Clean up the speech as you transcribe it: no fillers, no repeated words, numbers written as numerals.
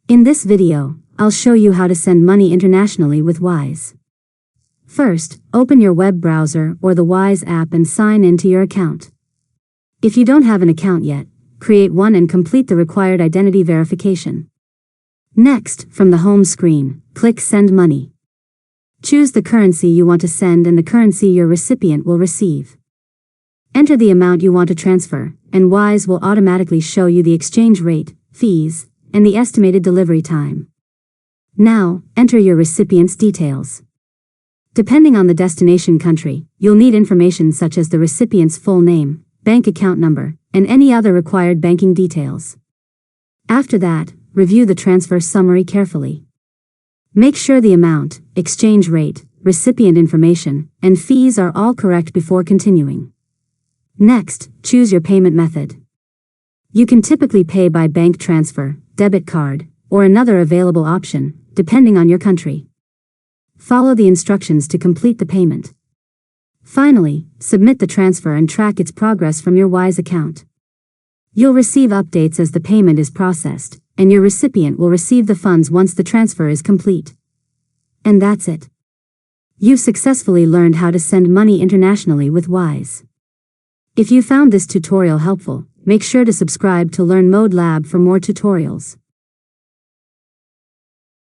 In this video, I'll show you how to send money internationally with Wise. First, open your web browser or the Wise app and sign into your account. If you don't have an account yet, create one and complete the required identity verification. Next, from the home screen, click Send Money. Choose the currency you want to send and the currency your recipient will receive. Enter the amount you want to transfer, and Wise will automatically show you the exchange rate, fees, and the estimated delivery time. Now, enter your recipient's details. Depending on the destination country, you'll need information such as the recipient's full name, bank account number, and any other required banking details. After that, review the transfer summary carefully. Make sure the amount, exchange rate, recipient information, and fees are all correct before continuing. Next, choose your payment method. You can typically pay by bank transfer, debit card, or another available option, depending on your country. Follow the instructions to complete the payment. Finally, submit the transfer and track its progress from your Wise account. You'll receive updates as the payment is processed, and your recipient will receive the funds once the transfer is complete. And that's it. You've successfully learned how to send money internationally with Wise. If you found this tutorial helpful, make sure to subscribe to Learn Mode Lab for more tutorials.